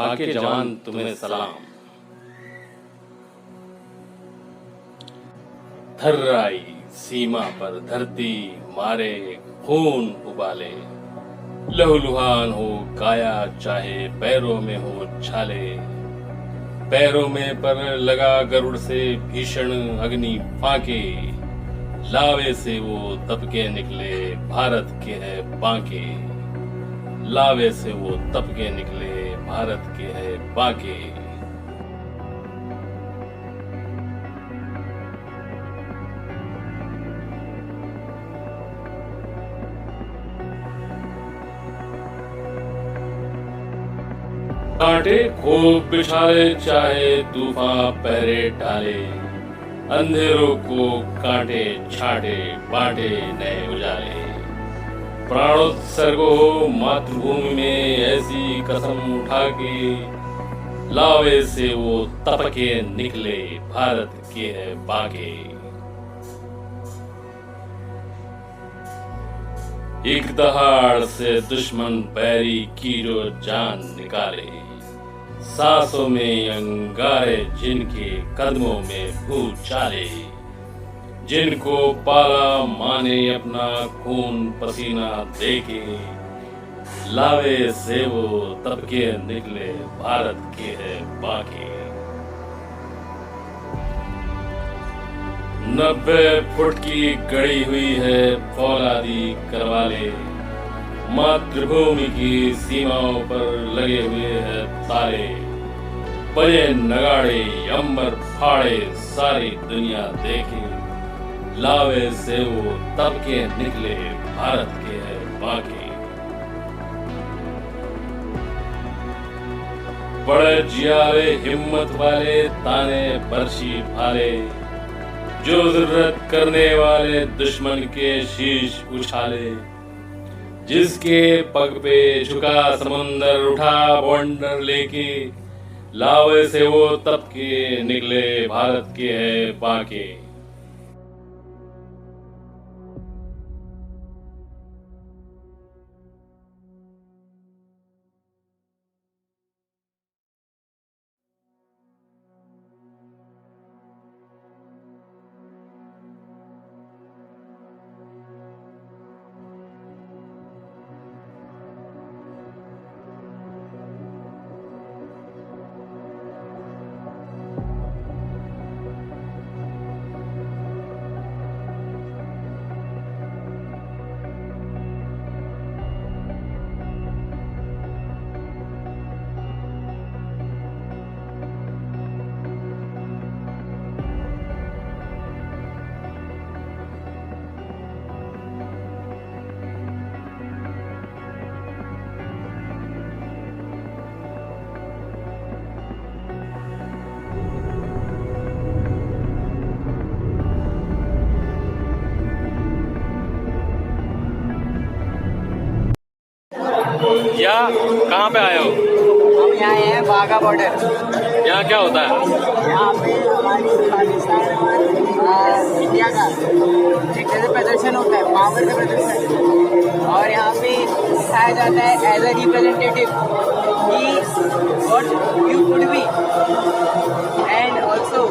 बाके जवान तुम्हें सलाम। थर्राई सीमा पर धरती मारे खून उबाले, लहूलुहान हो काया चाहे पैरों में हो छाले, पैरों में पर लगा गरुड़ से भीषण अग्नि फाके, लावे से वो तपके निकले भारत के है बांके, लावे से वो तपके निकले भारत के है बांके। कांटे खूब बिछाले चाहे तूफान पहरे डाले, अंधेरों को कांटे छाटे बांटे नए उजाले, प्राणोत्सर्ग हो मातृभूमि में ऐसी कसम उठा के, लावे से वो तपके निकले भारत के है बांके। एक दहाड़ से दुश्मन बैरी की जो जान निकाले, सांसों में अंगारे जिनके कदमों में भूचाले, जिनको पाला माने अपना खून पसीना देके, लावे से वो तबके निकले भारत के है बांके। 90 फुट की गड़ी हुई है फौलादी करवाले, मातृभूमि की सीमाओं पर लगे हुए हैं ताले, बजे नगाड़े अंबर फाड़े सारी दुनिया देखे, लावे से वो तबके निकले भारत के है बांके। बड़े जियारे हिम्मत वाले ताने बरशी भाले, जो जरूरत करने वाले दुश्मन के शीश उछाले, जिसके पग पे झुका समुंदर उठा बवंडर लेके, लावे से वो तबके निकले भारत के है बांके। या कहाँ पे आए हो? हम यहाँ आए हैं बाघा बॉर्डर। यहाँ क्या होता है? यहाँ पे हमारी पाकिस्तान इंडिया का एक तरह से प्रदर्शन होता है, पावर का प्रदर्शन, और यहाँ पे दिखाया जाता है एज ए रिप्रेजेंटेटिव कि what you could be, and also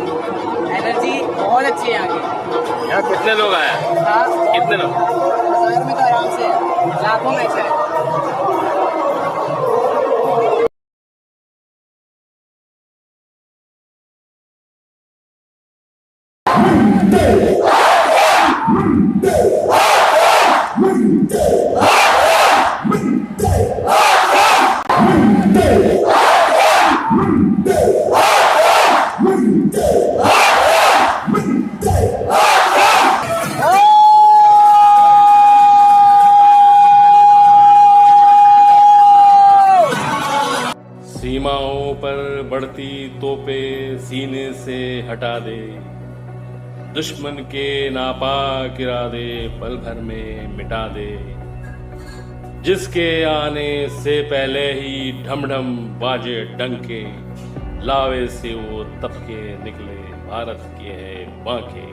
energy बहुत अच्छी है यहाँ की। यहाँ कितने लोग आए हैं? हाँ, कितने लोग? 1000 में तो आराम से है, लाखों में से है। सीमाओं पर बढ़ती तोपे सीने से हटा दे, दुश्मन के नापाक इरादे पल भर में मिटा दे, जिसके आने से पहले ही ढम ढम बाजे डंके, लावे से वो तबके निकले भारत के है बांके।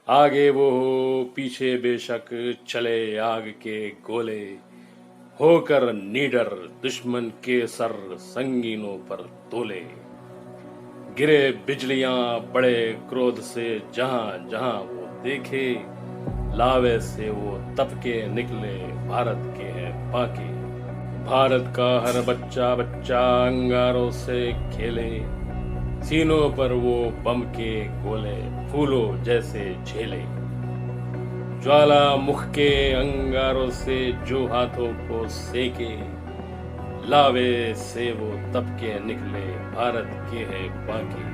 आगे वो हो पीछे बेशक चले आग के गोले, होकर निडर दुश्मन के सर संगीनों पर तोले। गिरे बिजलियां बड़े क्रोध से जहां जहां वो देखे, लावे से वो तपके निकले भारत के हैं बाके। भारत का हर बच्चा बच्चा अंगारों से खेले, सीनों पर वो बम के गोले फूलों जैसे झेले। ज्वालामुख के अंगारों से जो हाथों को सेके, लावे से वो तपके निकले भारत के हैं बाकी।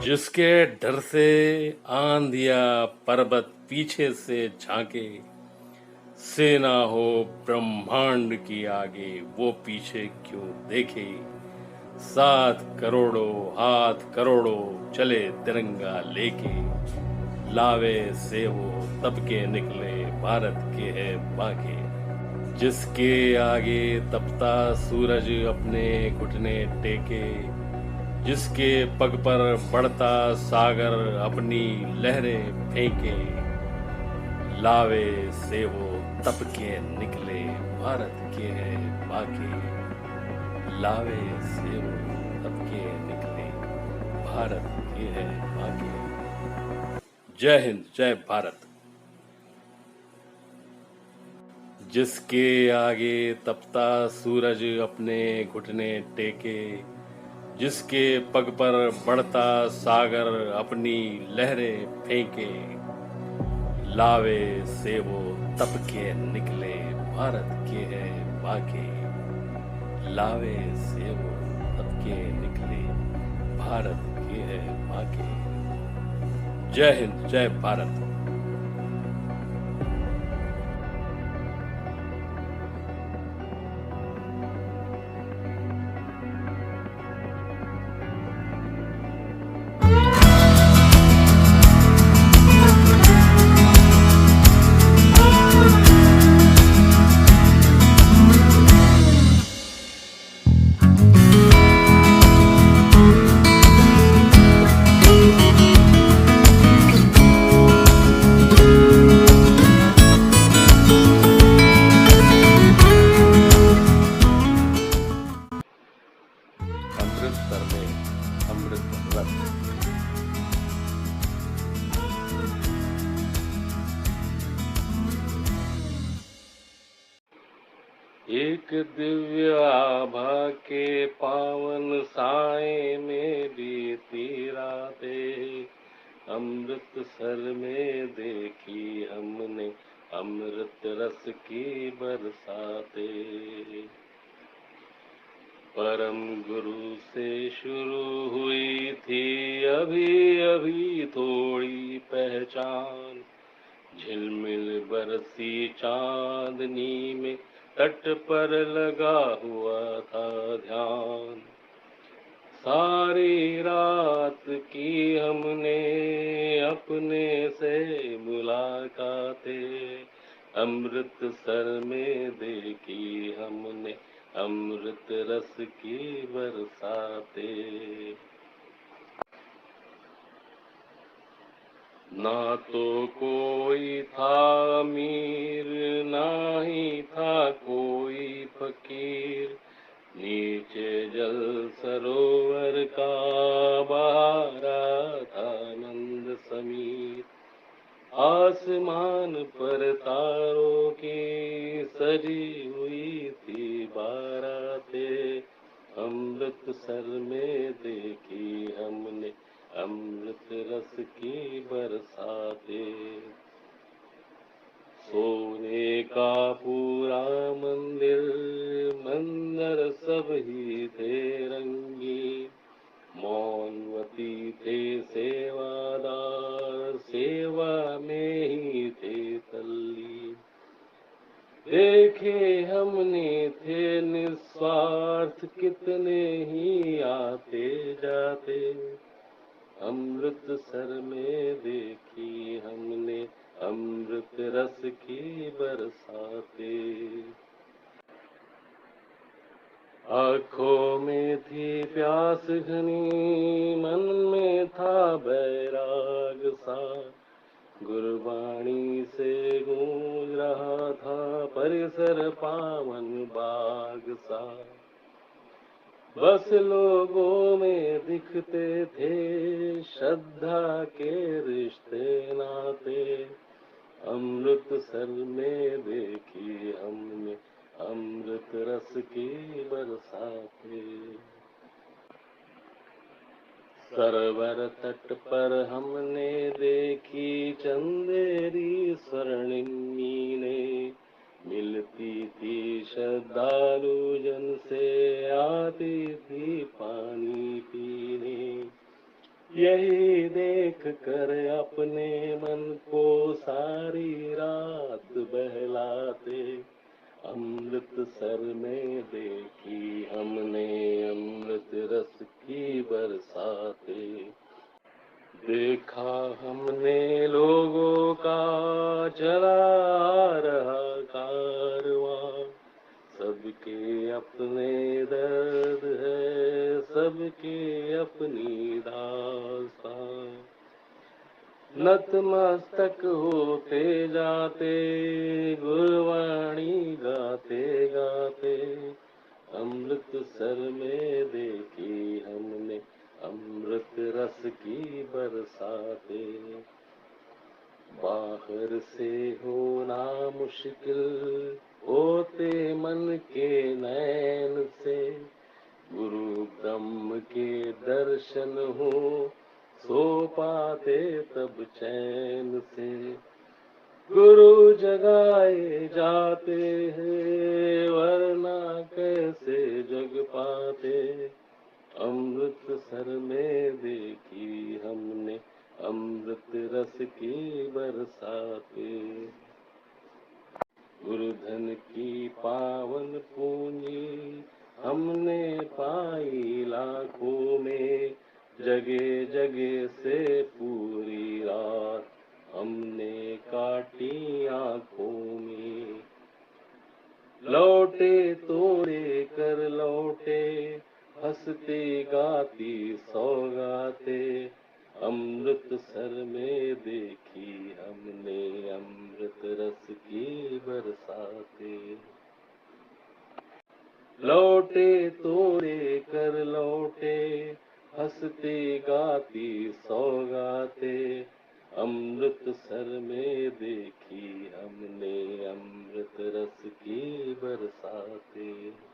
जिसके डर से आंधिया पर्वत पीछे से झांके, सेना हो ब्रह्मांड की आगे वो पीछे क्यों देखे। 7 करोड़ों हाथ करोड़ों चले तिरंगा लेके, लावे से वो तबके निकले भारत के है बाके। जिसके आगे तपता सूरज अपने घुटने टेके, जिसके पग पर बढ़ता सागर अपनी लहरें फेंके, लावे से वो तपके निकले भारत के हैं बाके। लावे से वो तपके निकले भारत के हैं बाके। जय हिंद जय भारत। जिसके आगे तपता सूरज अपने घुटने टेके, जिसके पग पर बढ़ता सागर अपनी लहरें फेंके, लावे से वो तपके निकले भारत के हैं बाके। लावे से वो तपके निकले भारत के हैं बाके। जय हिंद जय भारत। अमृतसर में अमृत रथ। एक दिव्य आभा के पावन साए में बीती रातें, अमृतसर में देखी हमने अमृत रस की बरसातें। परम गुरु से शुरू हुई थी अभी अभी थोड़ी पहचान, झिलमिल बरसी चांदनी में तट पर लगा हुआ था ध्यान। सारी रात की हमने अपने से मुलाकातें, अमृतसर में देखी हमने अमृत रस की बरसातें। ना तो कोई था अमीर, ना ही था कोई फकीर, नीचे जल सरोवर का बहारा था नंद समीर। आसमान पर तारों की सजी हुई थी बारातें, अमृतसर में देखी हमने अमृत रस की बरसातें। सोने का पूरा मंदिर, मंदिर सब ही थे रंगी, मौनवती थे सेवादार, सेवा में ही थे तल्ली। देखे हमने थे निस्वार्थ कितने ही आते जाते, अमृतसर में देखी हमने अमृत रस की बरसातें। आँखों में थी प्यास घनी, मन में था बैराग सा, गुरबाणी से गूंज रहा था परिसर पावन बाग सा। बस लोगों में दिखते थे श्रद्धा के रिश्ते नाते, अमृतसर में देखी हमने अमृत रस की बरसातें। सरोवर तट पर हमने देखी चंदेरी स्वर्णिमी ने, मिलती थी श्रद्धालु जन से, आती थी पानी पीने। यही देख कर अपने मन को सारी रात बहलाते, अमृतसर में देखी हमने अमृत रस की बरसातें। देखा हमने लोगों का चला आ रहा कारवां, सबके अपने दर्द है, सबके अपनी दास्तां। नतमस्तक होते जाते, गुरबाणी गाते गाते, अमृतसर में देखी हमने अमृत रस की बरसातें। बाहर से होना मुश्किल होते मन के नैन से, गुरु ब्रह्म के दर्शन हो सो पाते तब चैन से। गुरु जगाए जाते हैं वरना कैसे जग पाते, अमृतसर में देखी हमने अमृत रस की बरसातें। गुरुधन की पावन पूंजी हमने पाई लाखों में, जगे जगे से पूरी रात हमने काटी आँखों में। लौटे तोड़े कर लौटे, हंसते गाती सौगाते, अमृतसर में देखी हमने अमृत रस की बरसातें। लौटे तोड़े कर लौटे, हंसते गाती सौगाते, अमृतसर में देखी हमने अमृत रस की बरसातें।